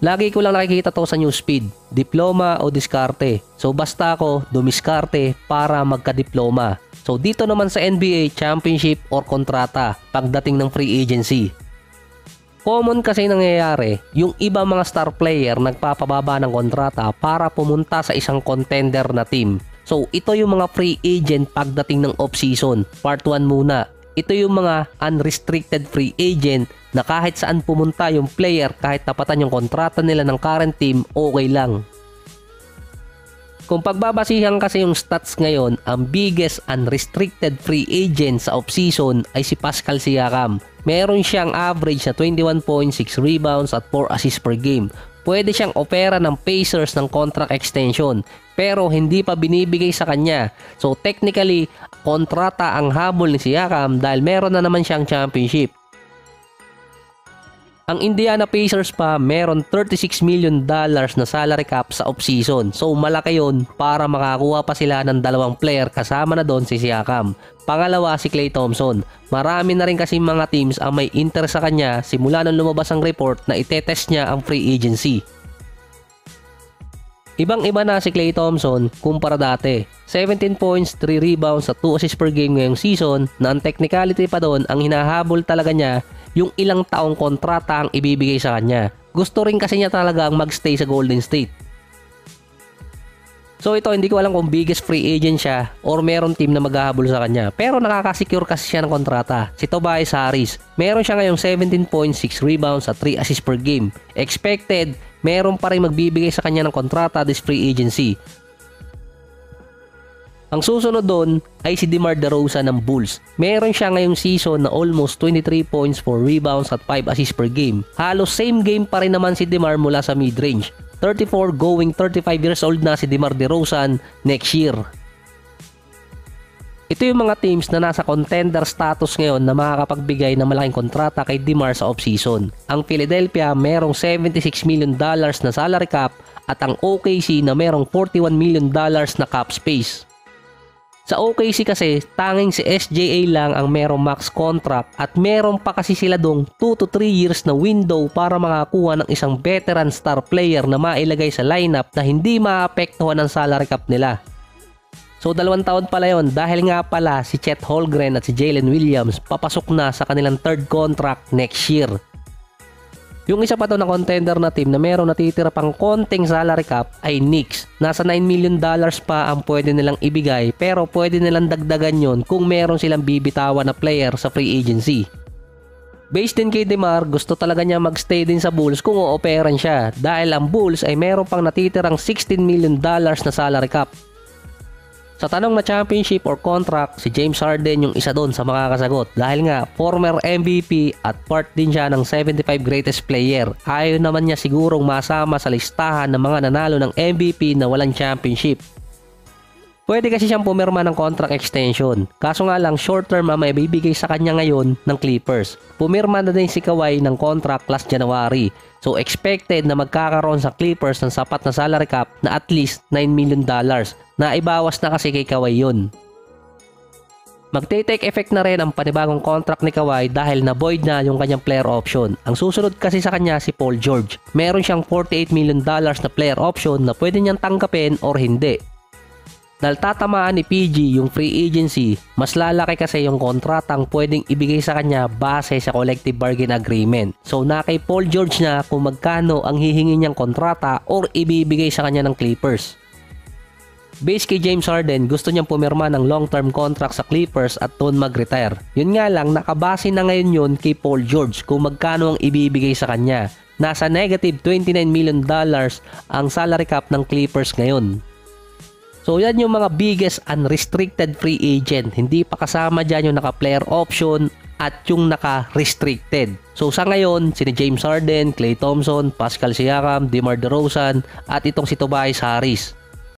Lagi ko lang nakikita to sa newsfeed, diploma o diskarte. So basta ako dumiskarte para magka-diploma. So dito naman sa NBA, championship or kontrata pagdating ng free agency. Common kasi nangyayari, yung iba mga star player nagpapababa ng kontrata para pumunta sa isang contender na team. So ito yung mga free agent pagdating ng off-season. Part 1 muna. Ito yung mga unrestricted free agent na kahit saan pumunta yung player, kahit tapatan yung kontrata nila ng current team, okay lang. Kung pagbabasihan kasi yung stats ngayon, ang biggest unrestricted free agent sa off-season ay si Pascal Siakam. Meron siyang average na 21.6 rebounds at 4 assists per game. Pwede siyang opera ng Pacers ng contract extension, pero hindi pa binibigay sa kanya. So technically, kontrata ang habol ni Siakam dahil meron na naman siyang championship. Ang Indiana Pacers pa meron $36 million na salary cap sa off-season. So malaki yun para makakuha pa sila ng dalawang player kasama na doon si Siakam. Pangalawa si Klay Thompson. Marami na rin kasi mga teams ang may interest sa kanya simula nung lumabas ang report na itetest niya ang free agency. Ibang-iba na si Klay Thompson kumpara dati. 17 points, 3 rebounds at 2 assists per game ngayong season na ang technicality pa doon ang hinahabol talaga niya yung ilang taong kontrata ang ibibigay sa kanya. Gusto rin kasi niya talaga ang magstay sa Golden State. So ito, hindi ko alam kung biggest free agent siya or meron team na maghahabol sa kanya. Pero nakakasecure kasi siya ng kontrata. Si Tobias Harris, meron siya ngayong 17.6 rebounds at 3 assists per game. Expected, meron pa rin magbibigay sa kanya ng kontrata this free agency. Ang susunod doon ay si DeMar DeRozan ng Bulls. Meron siya ngayong season na almost 23 points, 4 rebounds at 5 assists per game. Halos same game pa rin naman si DeMar mula sa mid-range. 34 going 35 years old na si DeMar DeRozan next year. Ito yung mga teams na nasa contender status ngayon na makakapagbigay ng malaking kontrata kay DeMar sa off-season. Ang Philadelphia merong $76 million na salary cap at ang OKC na merong $41 million na cap space. Sa OKC kasi, tanging si SGA lang ang merong max contract at meron pa kasi sila dong 2 to 3 years na window para makakuha ng isang veteran star player na mailagay sa lineup na hindi maapektuhan ng salary cap nila. So 2 taon pala yon dahil nga pala si Chet Holmgren at si Jalen Williams papasok na sa kanilang third contract next year. Yung isa pa to na contender na team na meron natitira pang konting salary cap ay Knicks. Nasa $9 million pa ang pwede nilang ibigay pero pwede nilang dagdagan yon kung meron silang bibitawan na player sa free agency. Based din kay DeMar, gusto talaga niya magstay din sa Bulls kung o-operan siya dahil ang Bulls ay meron pang natitirang $16 million na salary cap. Sa tanong na championship or contract, si James Harden yung isa doon sa makakasagot dahil nga former MVP at part din siya ng 75 greatest player. Ayaw naman niya sigurong masama sa listahan ng mga nanalo ng MVP na walang championship. Pwede kasi siyang pumirma ng contract extension. Kaso nga lang short term ang may bibigay sa kanya ngayon ng Clippers. Pumirma na din si Kawhi ng contract last January. So expected na magkakaroon sa Clippers ng sapat na salary cap na at least $9 million. Naibawas na kasi kay Kawhi yun. Magte-take effect na rin ang panibagong contract ni Kawhi dahil na-void na yung kanyang player option. Ang susunod kasi sa kanya si Paul George. Meron siyang $48 million na player option na pwede niyang tanggapin or hindi. Dahil tatamaan ni PG yung free agency, mas lalaki kasi yung kontratang pwedeng ibigay sa kanya base sa collective bargain agreement. So na kay Paul George na kung magkano ang hihingi niyang kontrata or ibibigay sa kanya ng Clippers. Base kay James Harden, gusto niyang pumirma ng long-term contract sa Clippers at doon mag-retire. Yun nga lang, nakabase na ngayon yun kay Paul George kung magkano ang ibibigay sa kanya. Nasa negative $29 million ang salary cap ng Clippers ngayon. So yan yung mga biggest unrestricted free agent. Hindi pa kasama dyan yung naka-player option at yung naka-restricted. So sa ngayon, sina James Harden, Klay Thompson, Pascal Siakam, DeMar DeRozan at itong si Tobias Harris.